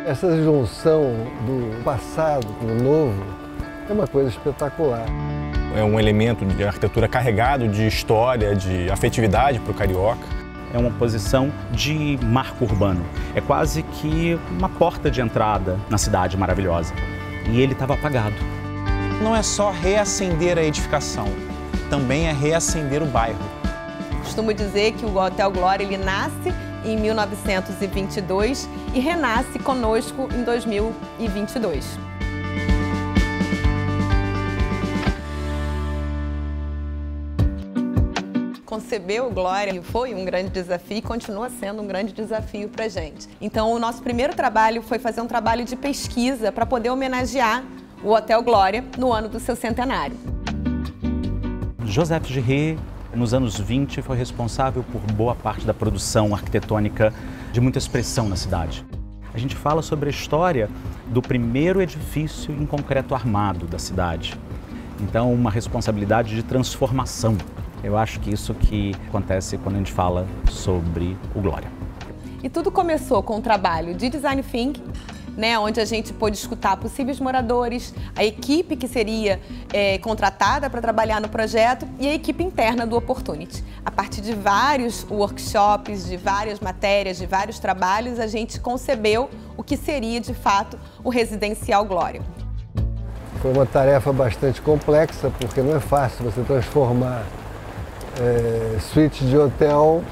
Essa junção do passado com o novo é uma coisa espetacular. É um elemento de arquitetura carregado de história, de afetividade para o carioca. É uma posição de marco urbano. É quase que uma porta de entrada na cidade maravilhosa. E ele estava apagado. Não é só reacender a edificação, também é reacender o bairro. Costumo dizer que o Hotel Glória ele nasce em 1922 e renasce conosco em 2022. Conceber o Glória foi um grande desafio e continua sendo um grande desafio para a gente. Então, o nosso primeiro trabalho foi fazer um trabalho de pesquisa para poder homenagear o Hotel Glória no ano do seu centenário. Joseph Giré, nos anos 20, foi responsável por boa parte da produção arquitetônica de muita expressão na cidade. A gente fala sobre a história do primeiro edifício em concreto armado da cidade. Então, uma responsabilidade de transformação. Eu acho que isso que acontece quando a gente fala sobre o Glória. E tudo começou com um trabalho de design thinking, onde a gente pôde escutar possíveis moradores, a equipe que seria contratada para trabalhar no projeto e a equipe interna do Opportunity. A partir de vários workshops, de várias matérias, de vários trabalhos, a gente concebeu o que seria, de fato, o Residencial Glória. Foi uma tarefa bastante complexa, porque não é fácil você transformar suíte de hotel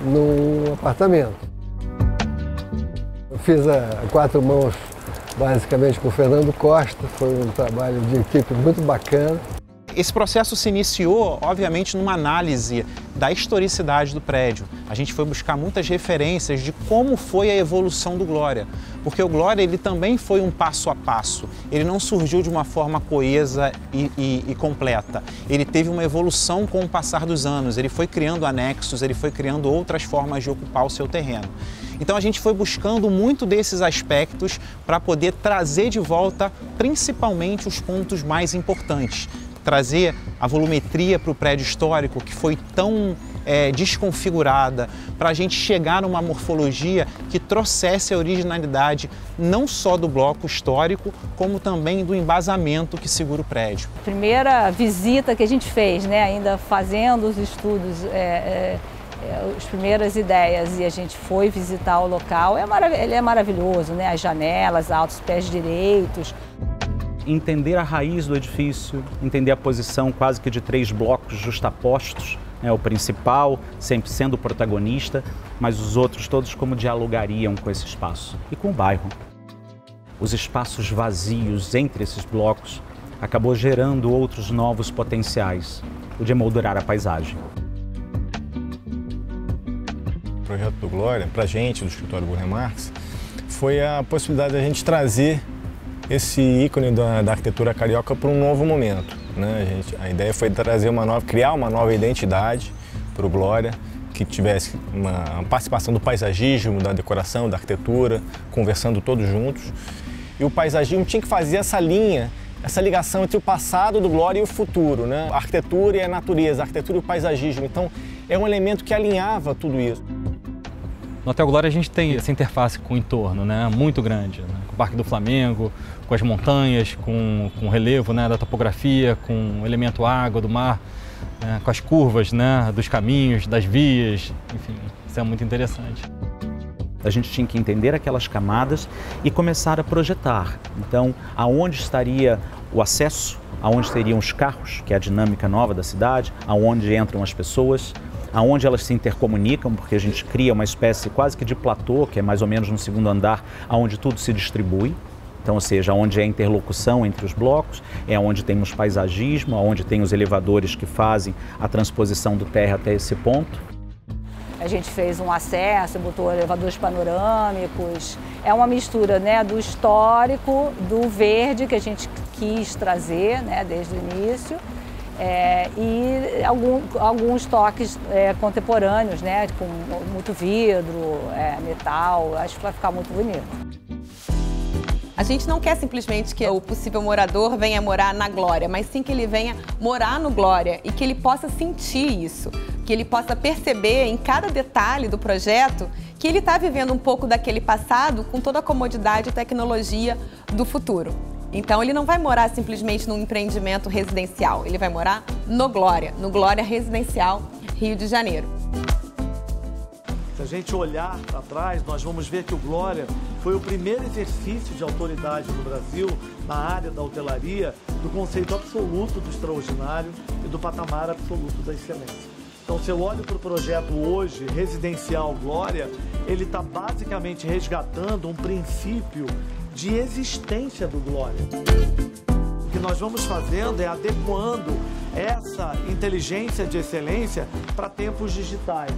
num apartamento. Eu fiz a quatro mãos basicamente com o Fernando Costa, foi um trabalho de equipe muito bacana. Esse processo se iniciou, obviamente, numa análise da historicidade do prédio. A gente foi buscar muitas referências de como foi a evolução do Glória, porque o Glória ele também foi um passo a passo. Ele não surgiu de uma forma coesa e completa. Ele teve uma evolução com o passar dos anos. Ele foi criando anexos, ele foi criando outras formas de ocupar o seu terreno. Então a gente foi buscando muito desses aspectos para poder trazer de volta, principalmente, os pontos mais importantes. Trazer a volumetria para o prédio histórico, que foi tão desconfigurada, para a gente chegar numa morfologia que trouxesse a originalidade não só do bloco histórico, como também do embasamento que segura o prédio. Primeira visita que a gente fez, ainda fazendo os estudos, as primeiras ideias, e a gente foi visitar o local, ele é maravilhoso, as janelas, altos pés direitos. Entender a raiz do edifício, entender a posição quase que de 3 blocos justapostos, o principal sempre sendo o protagonista, mas os outros todos como dialogariam com esse espaço e com o bairro. Os espaços vazios entre esses blocos acabou gerando outros novos potenciais, o de emoldurar a paisagem. O projeto do Glória, para a gente, do escritório Burle Marx, foi a possibilidade de a gente trazer esse ícone da arquitetura carioca para um novo momento. A ideia foi criar uma nova identidade para o Glória, que tivesse uma participação do paisagismo, da decoração, da arquitetura, conversando todos juntos. E o paisagismo tinha que fazer essa ligação entre o passado do Glória e o futuro, A arquitetura e a natureza, a arquitetura e o paisagismo. Então, é um elemento que alinhava tudo isso. No Hotel Glória a gente tem essa interface com o entorno, muito grande, com o Parque do Flamengo, com as montanhas, com o relevo da topografia, com o elemento água do mar, com as curvas dos caminhos, das vias, enfim, isso é muito interessante. A gente tinha que entender aquelas camadas e começar a projetar. Então, aonde estaria o acesso, aonde estariam os carros, que é a dinâmica nova da cidade, aonde entram as pessoas, aonde elas se intercomunicam, porque a gente cria uma espécie quase que de platô, que é mais ou menos no 2º andar, aonde tudo se distribui. Então, ou seja, onde é a interlocução entre os blocos, é onde temos paisagismo, onde tem os elevadores que fazem a transposição do térreo até esse ponto. A gente fez um acesso, botou elevadores panorâmicos. É uma mistura do histórico, do verde que a gente quis trazer desde o início, e alguns toques contemporâneos, com muito vidro, metal. Acho que vai ficar muito bonito. A gente não quer simplesmente que o possível morador venha morar na Glória, mas sim que ele venha morar no Glória e que ele possa sentir isso, que que ele possa perceber em cada detalhe do projeto que ele está vivendo um pouco daquele passado com toda a comodidade e tecnologia do futuro. Então ele não vai morar simplesmente num empreendimento residencial, ele vai morar no Glória Residencial Rio de Janeiro. Se a gente olhar para trás, nós vamos ver que o Glória foi o primeiro exercício de autoridade no Brasil na área da hotelaria do conceito absoluto do extraordinário e do patamar absoluto da excelência. Então, se eu olho para o projeto hoje, Residencial Glória, ele está basicamente resgatando um princípio de existência do Glória. O que nós vamos fazendo é adequando essa inteligência de excelência para tempos digitais.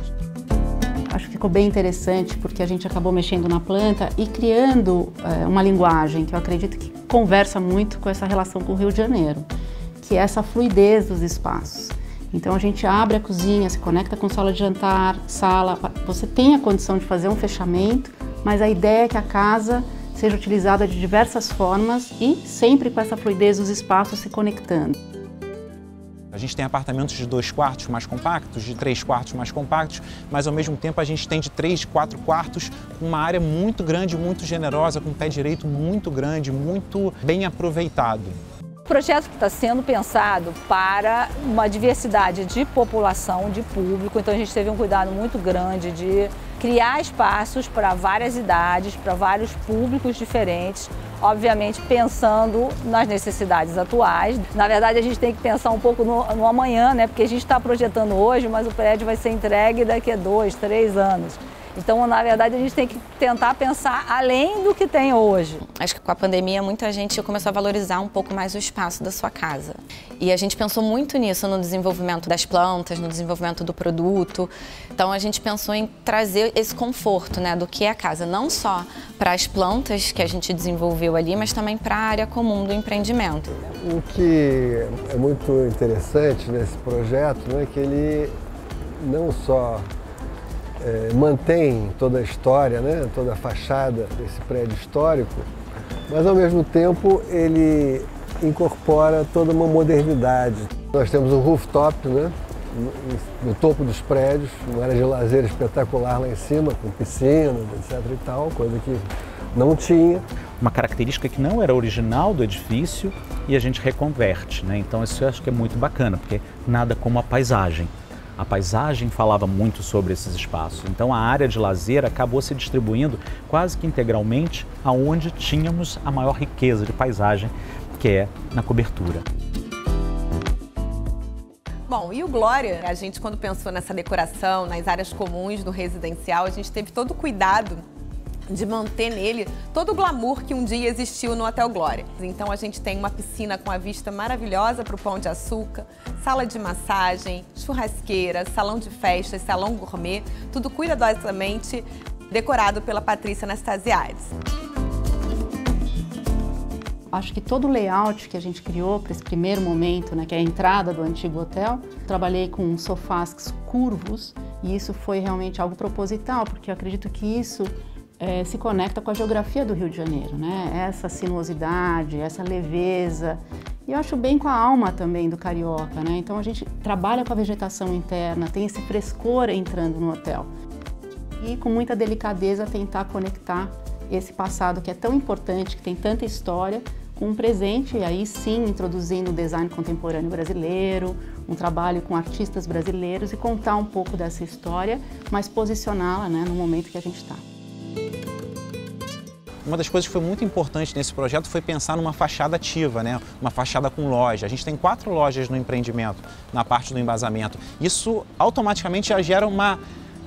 Acho que ficou bem interessante porque a gente acabou mexendo na planta e criando uma linguagem que eu acredito que conversa muito com essa relação com o Rio de Janeiro, que é essa fluidez dos espaços. Então a gente abre a cozinha, se conecta com sala de jantar, sala, você tem a condição de fazer um fechamento, mas a ideia é que a casa seja utilizada de diversas formas e sempre com essa fluidez dos espaços se conectando. A gente tem apartamentos de 2 quartos mais compactos, de 3 quartos mais compactos, mas ao mesmo tempo a gente tem de 3, 4 quartos com uma área muito grande, muito generosa, com um pé direito muito grande, muito bem aproveitado. O projeto está sendo pensado para uma diversidade de população, de público, então a gente teve um cuidado muito grande de criar espaços para várias idades, para vários públicos diferentes, obviamente pensando nas necessidades atuais. Na verdade, a gente tem que pensar um pouco no amanhã, né? Porque a gente está projetando hoje, mas o prédio vai ser entregue daqui a 2, 3 anos. Então, na verdade, a gente tem que tentar pensar além do que tem hoje. Acho que com a pandemia, muita gente começou a valorizar um pouco mais o espaço da sua casa. E a gente pensou muito nisso no desenvolvimento das plantas, no desenvolvimento do produto. Então, a gente pensou em trazer esse conforto, né, do que é a casa, não só para as plantas que a gente desenvolveu ali, mas também para a área comum do empreendimento. O que é muito interessante nesse projeto, né, é que ele não só mantém toda a história, né, toda a fachada desse prédio histórico, mas ao mesmo tempo ele incorpora toda uma modernidade. Nós temos um rooftop, né, no topo dos prédios, uma área de lazer espetacular lá em cima, com piscina, etc. e tal, coisa que não tinha. Uma característica que não era original do edifício e a gente reconverte, né? Então isso eu acho que é muito bacana, porque nada como a paisagem. A paisagem falava muito sobre esses espaços, então a área de lazer acabou se distribuindo quase que integralmente aonde tínhamos a maior riqueza de paisagem, que é na cobertura. Bom, e o Glória, a gente quando pensou nessa decoração, nas áreas comuns do residencial, a gente teve todo o cuidado de manter nele todo o glamour que um dia existiu no Hotel Glória. Então a gente tem uma piscina com a vista maravilhosa para o Pão de Açúcar, sala de massagem, churrasqueira, salão de festas, salão gourmet, tudo cuidadosamente decorado pela Patrícia Anastasiades. Acho que todo o layout que a gente criou para esse primeiro momento, né, que é a entrada do antigo hotel, trabalhei com sofás curvos e isso foi realmente algo proposital, porque eu acredito que isso se conecta com a geografia do Rio de Janeiro, né? Essa sinuosidade, essa leveza. E eu acho bem com a alma também do carioca, né? Então a gente trabalha com a vegetação interna, tem esse frescor entrando no hotel. E com muita delicadeza tentar conectar esse passado que é tão importante, que tem tanta história, com um presente, e aí sim introduzindo o design contemporâneo brasileiro, um trabalho com artistas brasileiros e contar um pouco dessa história, mas posicioná-la, né, no momento que a gente está. Uma das coisas que foi muito importante nesse projeto foi pensar numa fachada ativa, né? Uma fachada com loja. A gente tem 4 lojas no empreendimento, na parte do embasamento. Isso automaticamente já gera uma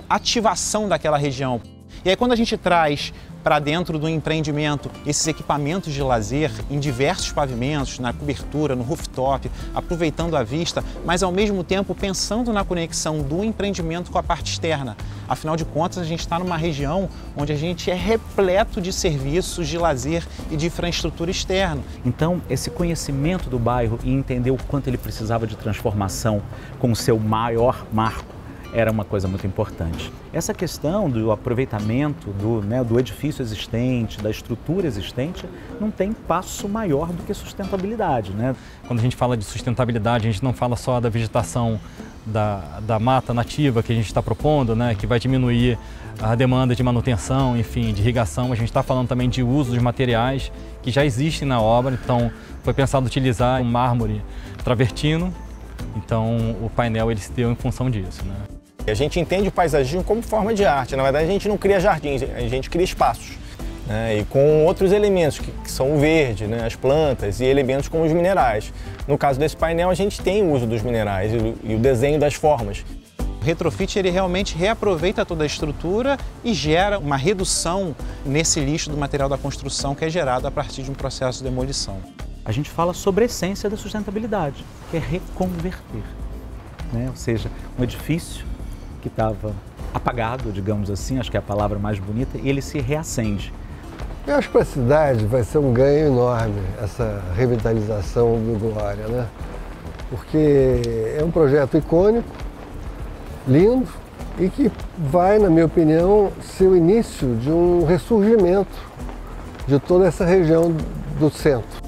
ativação daquela região. E aí quando a gente traz para dentro do empreendimento esses equipamentos de lazer em diversos pavimentos, na cobertura, no rooftop, aproveitando a vista, mas ao mesmo tempo pensando na conexão do empreendimento com a parte externa. Afinal de contas, a gente está numa região onde a gente é repleto de serviços de lazer e de infraestrutura externa. Então, esse conhecimento do bairro e entender o quanto ele precisava de transformação com o seu maior marco era uma coisa muito importante. Essa questão do aproveitamento do edifício existente, da estrutura existente, não tem passo maior do que sustentabilidade, né? Quando a gente fala de sustentabilidade, a gente não fala só da vegetação da mata nativa que a gente está propondo, né, que vai diminuir a demanda de manutenção, enfim, de irrigação. A gente está falando também de uso dos materiais que já existem na obra, então foi pensado utilizar um mármore travertino, então o painel ele se deu em função disso, né. A gente entende o paisagismo como forma de arte. Na verdade, a gente não cria jardins, a gente cria espaços, né? E com outros elementos, que são o verde, né? As plantas e elementos como os minerais. No caso desse painel, a gente tem o uso dos minerais e o desenho das formas. O retrofit ele realmente reaproveita toda a estrutura e gera uma redução nesse lixo do material da construção que é gerado a partir de um processo de demolição. A gente fala sobre a essência da sustentabilidade, que é reconverter, né? Ou seja, um edifício que estava apagado, digamos assim, acho que é a palavra mais bonita, e ele se reacende. Eu acho que para a cidade vai ser um ganho enorme essa revitalização do Glória, né? Porque é um projeto icônico, lindo e que vai, na minha opinião, ser o início de um ressurgimento de toda essa região do centro.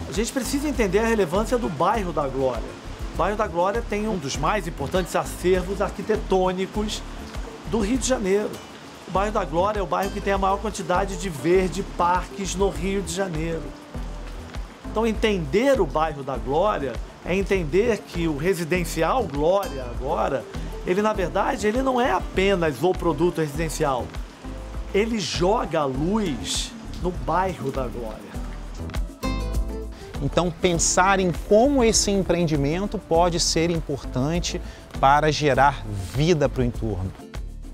A gente precisa entender a relevância do bairro da Glória. O bairro da Glória tem um dos mais importantes acervos arquitetônicos do Rio de Janeiro. O bairro da Glória é o bairro que tem a maior quantidade de verde parques no Rio de Janeiro. Então, entender o bairro da Glória é entender que o residencial Glória agora, ele na verdade, ele não é apenas o produto residencial. Ele joga a luz no bairro da Glória. Então, pensar em como esse empreendimento pode ser importante para gerar vida para o entorno.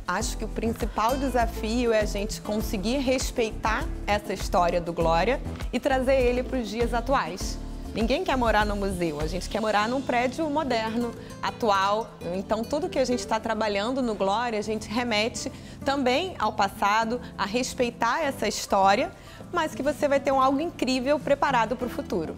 Acho que o principal desafio é a gente conseguir respeitar essa história do Glória e trazer ele para os dias atuais. Ninguém quer morar no museu, a gente quer morar num prédio moderno, atual. Então, tudo que a gente está trabalhando no Glória, a gente remete também ao passado, a respeitar essa história, mas que você vai ter algo incrível preparado para o futuro.